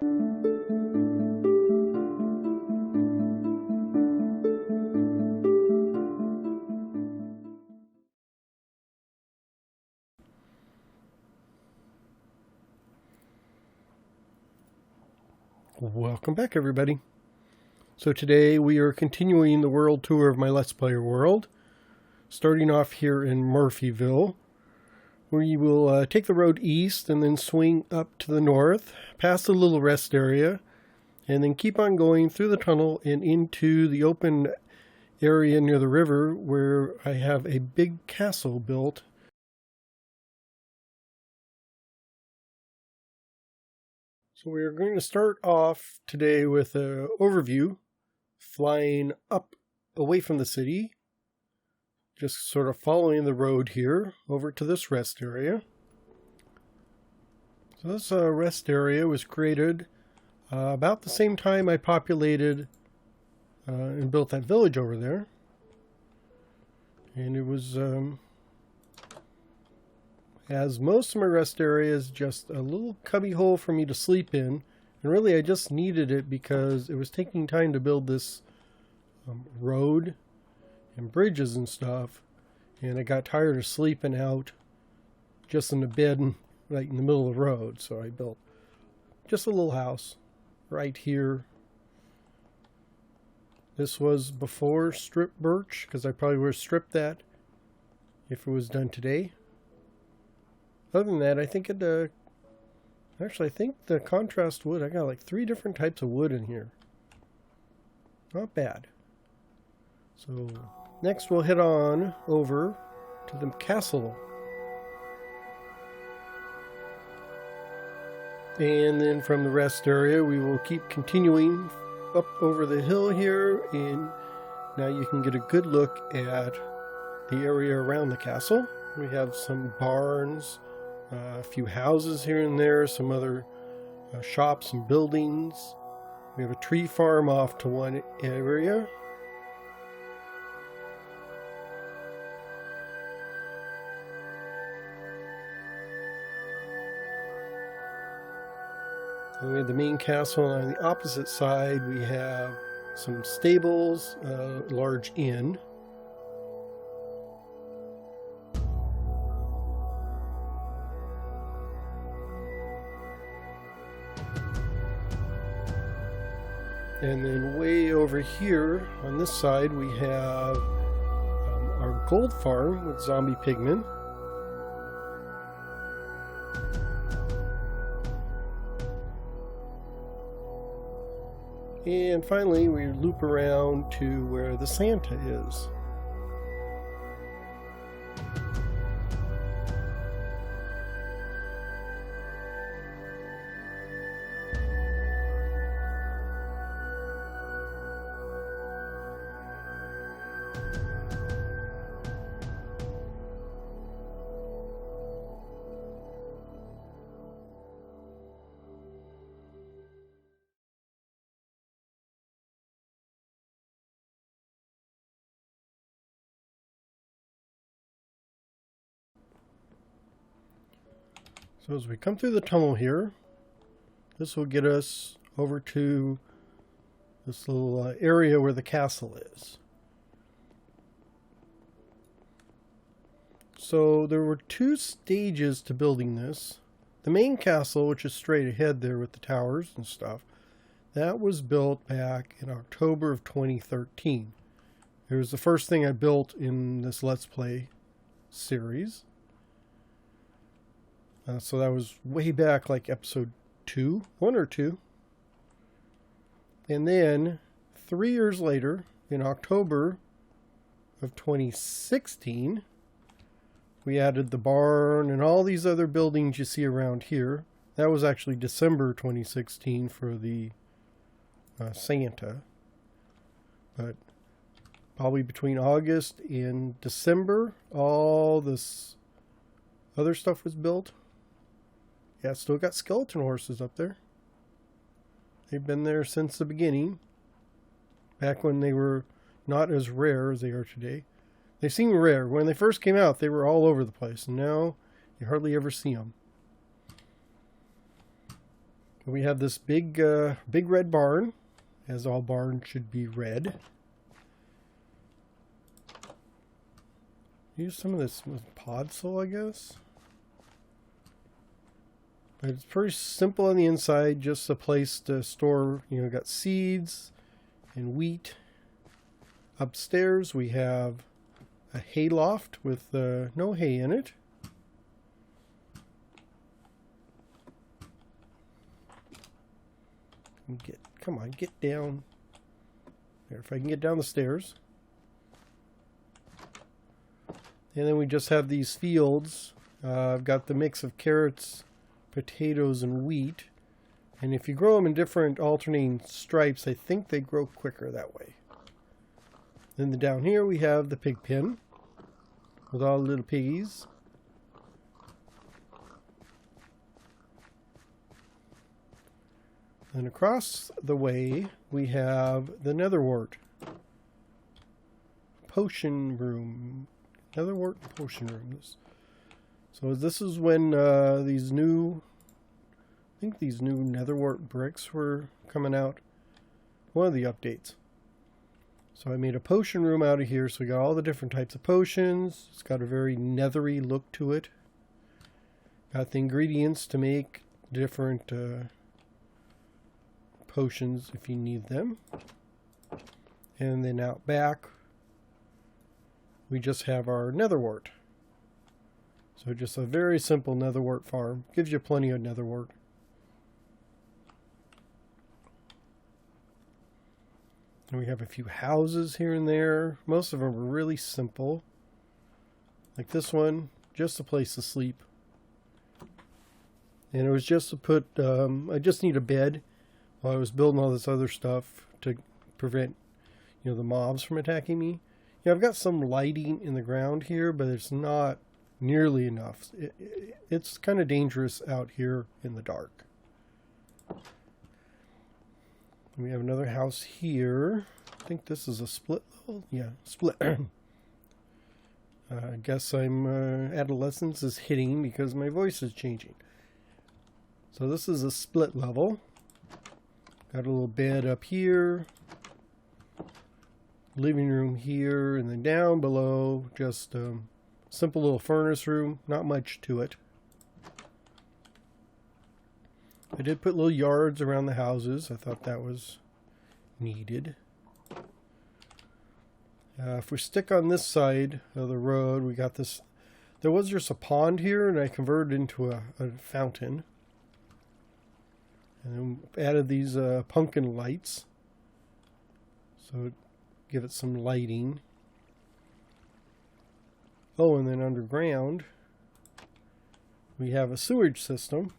Welcome back, everybody. So today we are continuing the world tour of my Let's Player world, starting off here in Murphyville. We will take the road east and then swing up to the north, past the little rest area, and then keep on going through the tunnel and into the open area near the river where I have a big castle built. So we are going to start off today with an overview, flying up away from the city, just sort of following the road here over to this rest area. So this rest area was created about the same time I populated and built that village over there. And it was, as most of my rest areas, just a little cubby hole for me to sleep in. And really I just needed it because it was taking time to build this road and bridges and stuff. And I got tired of sleeping out just in the bed right in the middle of the road. So I built just a little house right here. This was before strip birch, because I probably would have stripped that if it was done today. Other than that, I think it, actually I think the contrast wood, I got like 3 different types of wood in here. Not bad. So next we'll head on over to the castle. And then from the rest area we will keep continuing up over the hill here, and now you can get a good look at the area around the castle. We have some barns, a few houses here and there, some other shops and buildings. We have a tree farm off to one area. And we have the main castle, and on the opposite side we have some stables, a large inn. And then way over here on this side we have our gold farm with zombie pigmen. And finally we loop around to where the Santa is. So as we come through the tunnel here, this will get us over to this little area where the castle is. So there were 2 stages to building this. The main castle, which is straight ahead there with the towers and stuff, that was built back in October of 2013. It was the first thing I built in this Let's Play series. So that was way back, like episode 1 or 2. And then 3 years later, in October of 2016, we added the barn and all these other buildings you see around here. That was actually December 2016 for the Santa. But probably between August and December, all this other stuff was built. Yeah, still got skeleton horses up there. They've been there since the beginning. Back when they were not as rare as they are today. They seem rare. When they first came out, they were all over the place. And now, you hardly ever see them. We have this big red barn, as all barns should be red. Use some of this with podzol, I guess. But it's pretty simple on the inside, just a place to store, you know, got seeds and wheat. Upstairs we have a hay loft with no hay in it. Come on, get down. There, if I can get down the stairs. And then we just have these fields. I've got the mix of carrots, potatoes, and wheat. And if you grow them in different alternating stripes, I think they grow quicker that way. Then down here we have the pig pen with all the little piggies. And across the way we have the Nether Wart potion room. Nether Wart potion rooms. So this is when these new Nether Wart bricks were coming out. One of the updates. So I made a potion room out of here. So we got all the different types of potions. It's got a very nethery look to it. Got the ingredients to make different potions if you need them. And then out back we just have our Nether Wart. So just a very simple Nether Wart farm. Gives you plenty of Nether Wart. And we have a few houses here and there. Most of them are really simple. Like this one, just a place to sleep. And it was just to put, I just need a bed while I was building all this other stuff to prevent, you know, the mobs from attacking me. Yeah, I've got some lighting in the ground here, but it's not nearly enough. It's kind of dangerous out here in the dark. We have another house here. I think this is a split level. Yeah, split. I guess I'm adolescence is hitting because my voice is changing. So this is a split level. Got a little bed up here. Living room here, and then down below just simple little furnace room, not much to it. I did put little yards around the houses. I thought that was needed. If we stick on this side of the road, we got this. There was just a pond here, and I converted it into a fountain. And then added these pumpkin lights. So give it some lighting. Oh, and then underground we have a sewage system.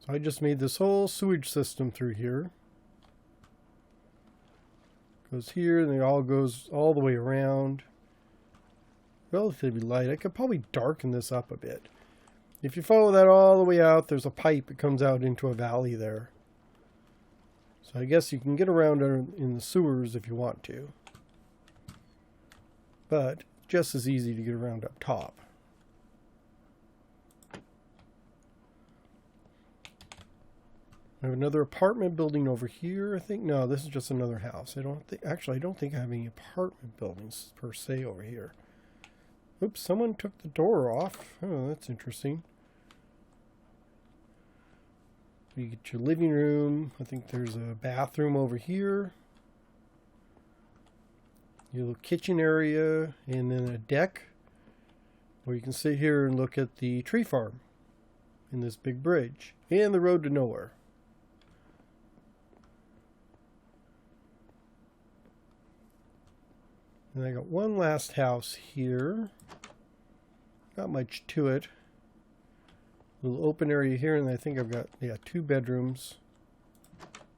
So I just made this whole sewage system through here. Goes here and it all goes all the way around. Relatively light. I could probably darken this up a bit. If you follow that all the way out, there's a pipe that comes out into a valley there. So I guess you can get around in the sewers if you want to. But just as easy to get around up top. I have another apartment building over here, I think. No, this is just another house. I don't think I have any apartment buildings per se over here. Oops, someone took the door off. Oh, that's interesting. You get your living room. I think there's a bathroom over here. Your little kitchen area, and then a deck where you can sit here and look at the tree farm in this big bridge and the road to nowhere. And I got one last house here. Not much to it. A little open area here, and I think I've got, yeah, 2 bedrooms.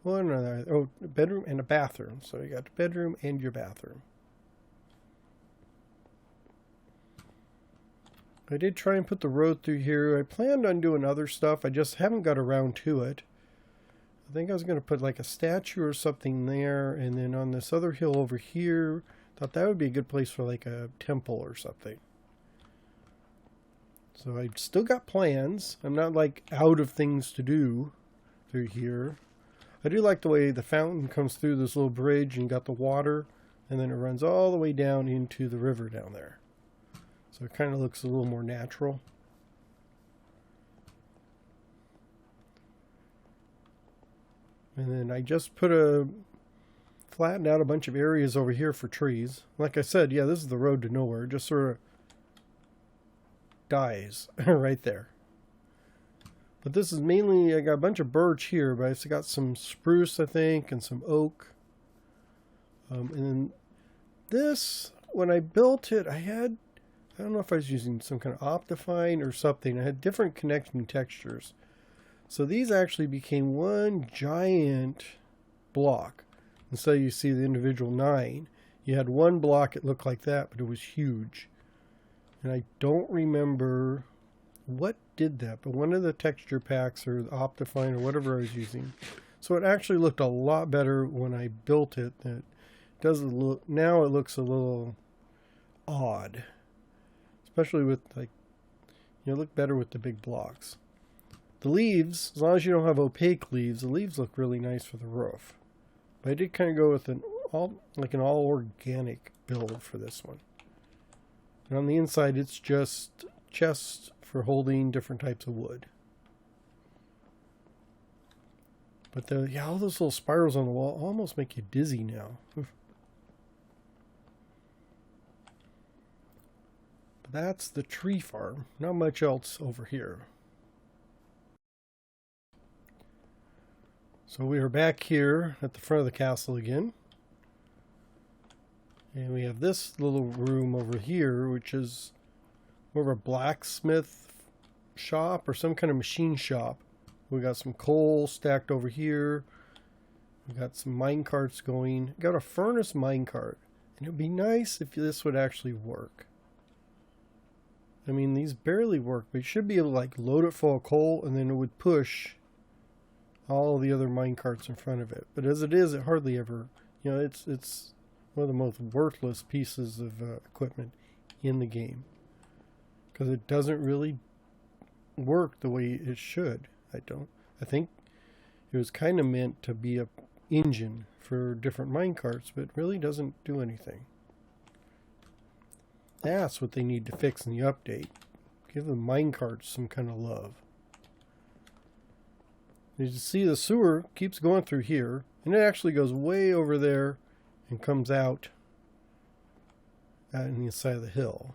One other, oh, a bedroom and a bathroom. So you got the bedroom and your bathroom. I did try and put the road through here. I planned on doing other stuff. I just haven't got around to it. I think I was going to put like a statue or something there, and then on this other hill over here, thought that would be a good place for like a temple or something. So I still got plans. I'm not like out of things to do through here. I do like the way the fountain comes through this little bridge and you got the water, and then it runs all the way down into the river down there. So it kind of looks a little more natural. And then I just flattened out a bunch of areas over here for trees. Like I said, yeah, this is the road to nowhere. It just sort of dies right there. But this is mainly, I got a bunch of birch here, but I've got some spruce, I think, and some oak. And then this, when I built it, I don't know if I was using some kind of Optifine or something. I had different connecting textures. So these actually became one giant block. Instead you see the individual 9. You had one block, it looked like that, but it was huge. And I don't remember what did that, but one of the texture packs or the Optifine or whatever I was using. So it actually looked a lot better when I built it. It doesn't look, now it looks a little odd. Especially with like, look better with the big blocks. The leaves, as long as you don't have opaque leaves, the leaves look really nice for the roof. But I did kind of go with an all organic build for this one. And on the inside, it's just chests for holding different types of wood. But all those little spirals on the wall almost make you dizzy now. But that's the tree farm. Not much else over here. So we are back here at the front of the castle again. And we have this little room over here, which is more of a blacksmith shop or some kind of machine shop. We got some coal stacked over here. We got some mine carts going. Got a furnace mine cart. And it would be nice if this would actually work. I mean, these barely work, but you should be able to like load it full of coal and then it would push all the other mine carts in front of it. But as it is, it hardly ever, it's one of the most worthless pieces of equipment in the game. Because it doesn't really work the way it should. I think it was kind of meant to be a engine for different mine carts, but it really doesn't do anything. That's what they need to fix in the update. Give the mine carts some kind of love. As you see, the sewer keeps going through here, and it actually goes way over there and comes out on the side of the hill.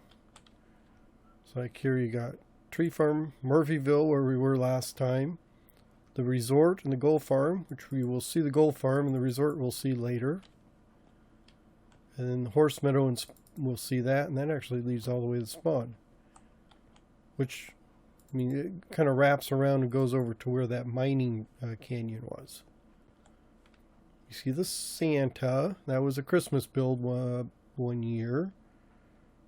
So like here you got Tree Farm, Murphyville, where we were last time, the resort and the gold farm, which we will see the gold farm, and the resort we'll see later. And then the horse meadow, and we'll see that, and that actually leads all the way to the spawn. Which, I mean, it kind of wraps around and goes over to where that mining canyon was. You see the Santa. That was a Christmas build one year.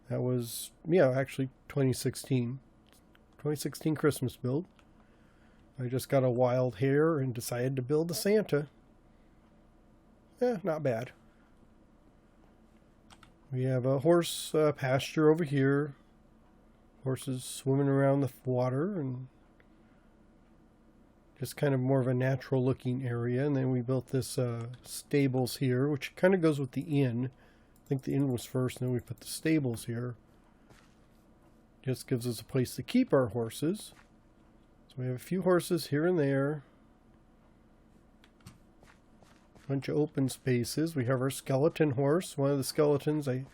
That was, actually 2016. 2016 Christmas build. I just got a wild hair and decided to build a Santa. Not bad. We have a horse pasture over here. Horses swimming around the water and just kind of more of a natural looking area. And then we built this stables here, which kind of goes with the inn. I think the inn was first, and then we put the stables here. Just gives us a place to keep our horses. So we have a few horses here and there. Bunch of open spaces. We have our skeleton horse. One of the skeleton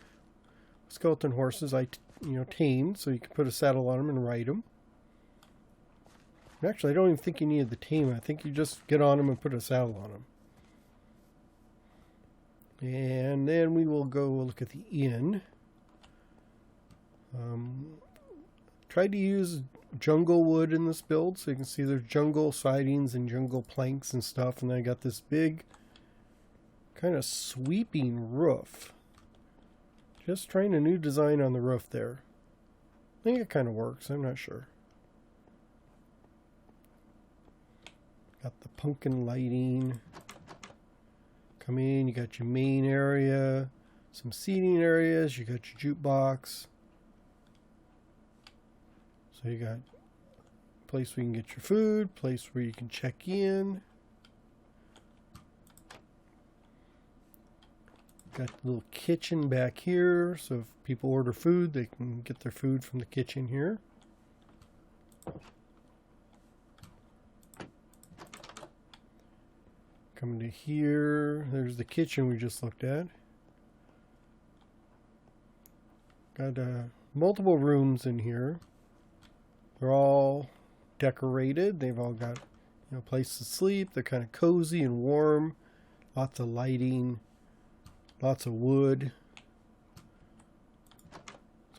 horses I tamed, so you can put a saddle on him and ride him. Actually, I don't even think you need the tame. I think you just get on him and put a saddle on him. And then we will go look at the inn. Tried to use jungle wood in this build, so you can see there's jungle sidings and jungle planks and stuff. And then I got this big kind of sweeping roof. Just trying a new design on the roof there. I think it kind of works. I'm not sure. Got the pumpkin lighting. Come in, you got your main area, some seating areas, you got your jukebox. So you got a place where you can get your food, place where you can check in. Got a little kitchen back here, so if people order food, they can get their food from the kitchen here. Coming to here, there's the kitchen we just looked at. Got multiple rooms in here. They're all decorated. They've all got, you know, a place to sleep. They're kind of cozy and warm. Lots of lighting. Lots of wood.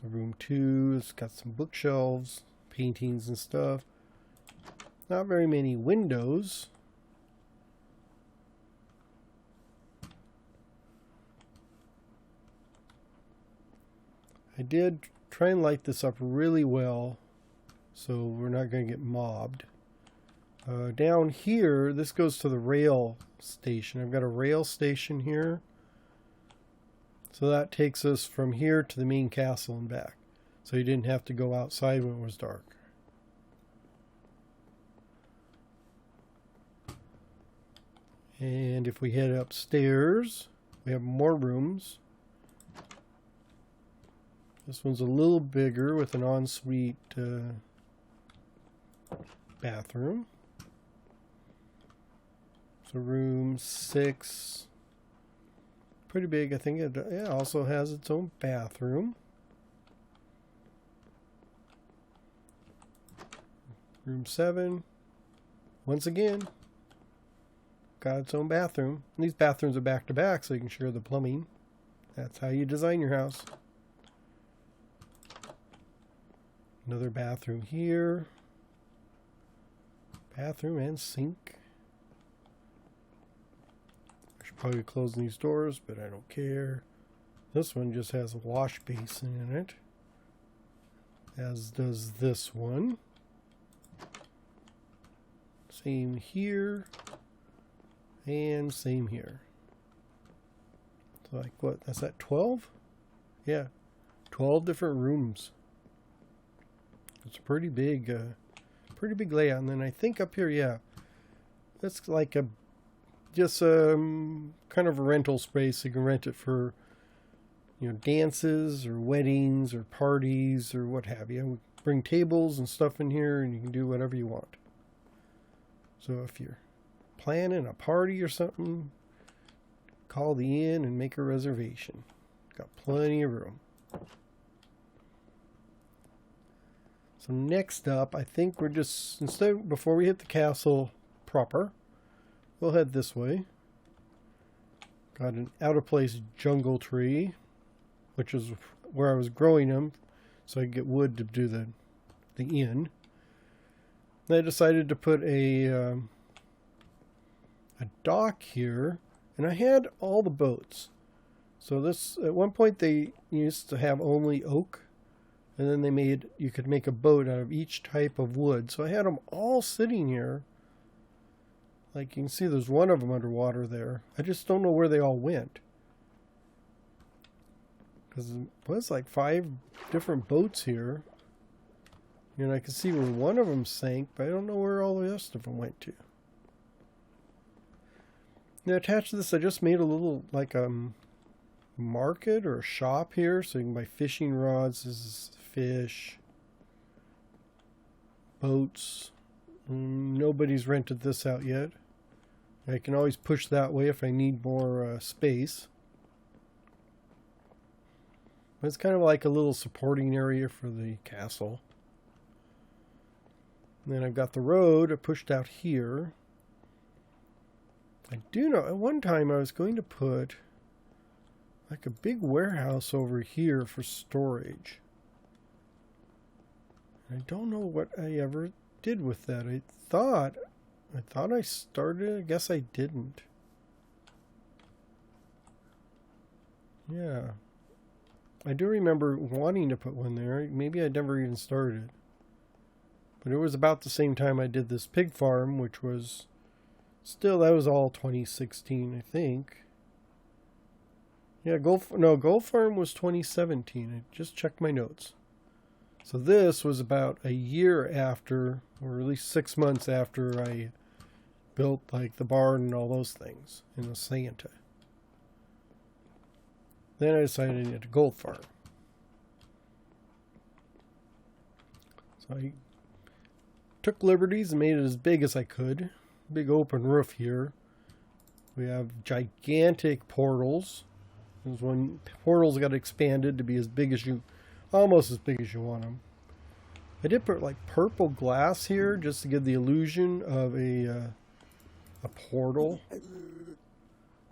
So room 2 has got some bookshelves, paintings and stuff. Not very many windows. I did try and light this up really well so we're not going to get mobbed. Down here, this goes to the rail station. I've got a rail station here. So that takes us from here to the main castle and back. So you didn't have to go outside when it was dark. And if we head upstairs, we have more rooms. This one's a little bigger with an ensuite bathroom. So room 6. Pretty big. I think it also has its own bathroom. Room 7. Once again, got its own bathroom. And these bathrooms are back to back so you can share the plumbing. That's how you design your house. Another bathroom here. Bathroom and sink. I should probably close these doors, but I don't care. This one just has a wash basin in it, as does this one. Same here, and same here. So like what, that's that 12? Yeah, 12 different rooms. It's a pretty big layout. And then I think up here, yeah, that's like a just kind of a rental space. You can rent it for, you know, dances or weddings or parties or what have you. We bring tables and stuff in here, and you can do whatever you want. So if you're planning a party or something, call the inn and make a reservation. Got plenty of room. So next up, I think we're just, before we hit the castle proper, we'll head this way. Got an out-of-place jungle tree, which is where I was growing them, so I could get wood to do the inn. And I decided to put a dock here, and I had all the boats. So this, at one point they used to have only oak. And then they made, you could make a boat out of each type of wood. So I had them all sitting here. Like you can see there's one of them underwater there. I just don't know where they all went. Because it was like 5 different boats here. And I can see where one of them sank, but I don't know where all the rest of them went to. Now attached to this, I just made a little, like market or a shop here. So you can buy fishing rods. This is fish, boats. Nobody's rented this out yet. I can always push that way if I need more space. But it's kind of like a little supporting area for the castle. And then I've got the road pushed out here. I do know at one time I was going to put like a big warehouse over here for storage. I don't know what I ever did with that. I thought I started. I guess I didn't. Yeah. I do remember wanting to put one there. Maybe I never even started. But it was about the same time I did this pig farm, which was still, that was all 2016, I think. Yeah, Gold Farm was 2017. I just checked my notes. So this was about a year after, or at least 6 months after I built like the barn and all those things in the Santa. Then I decided I needed a gold farm. So I took liberties and made it as big as I could. Big open roof here. We have gigantic portals. There's one portals got expanded to be as big as you, almost as big as you want them. I did put like purple glass here just to give the illusion of a portal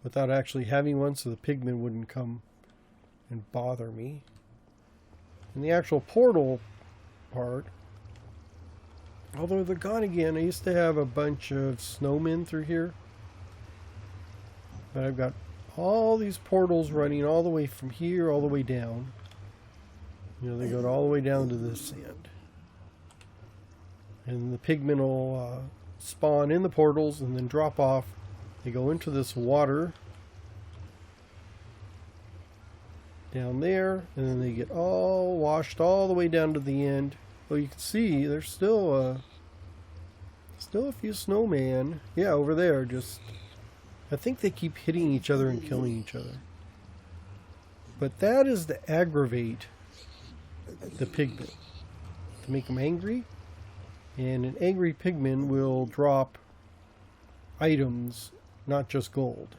without actually having one, so the pigmen wouldn't come and bother me. And the actual portal part, although they're gone again, I used to have a bunch of snowmen through here. But I've got all these portals running all the way from here all the way down. You know, they go all the way down to this end. And the pigmen will spawn in the portals and then drop off. They go into this water down there, and then they get all washed all the way down to the end. Well, you can see there's still a few snowmen. Yeah, over there. Just, I think they keep hitting each other and killing each other. But that is to aggravate the pigmen, to make them angry. And an angry pigman will drop items, not just gold.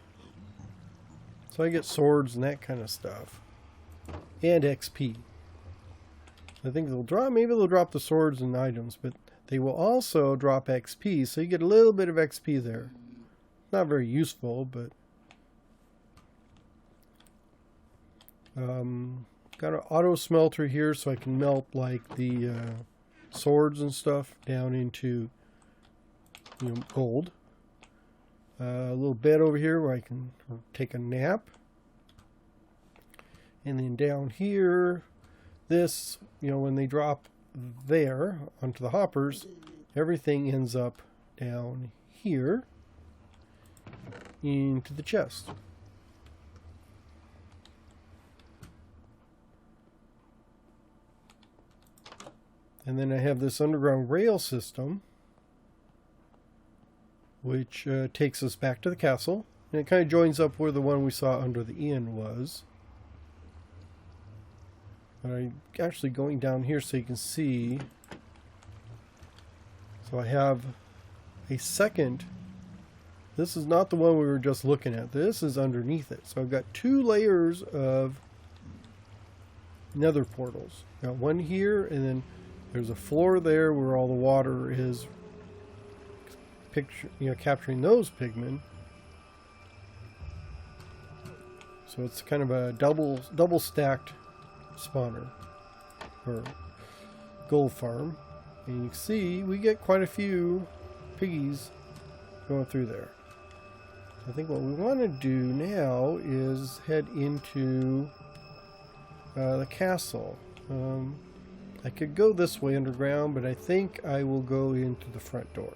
So I get swords and that kind of stuff. And XP. I think they'll drop, maybe they'll drop the swords and items, but they will also drop XP, so you get a little bit of XP there. Not very useful, but got an auto smelter here so I can melt like the swords and stuff down into, you know, gold. A little bed over here where I can take a nap. And then down here, this, you know, when they drop there onto the hoppers, everything ends up down here into the chest. And then I have this underground rail system, which takes us back to the castle. And it kind of joins up where the one we saw under the inn was. I'm actually going down here so you can see. So I have a second. This is not the one we were just looking at. This is underneath it. So I've got 2 layers of nether portals. Got one here, and then there's a floor there where all the water is capturing those pigmen. So it's kind of a double stacked spawner or gold farm, and you can see we get quite a few piggies going through there. I think what we want to do now is head into the castle. I could go this way underground, but I think I will go into the front door.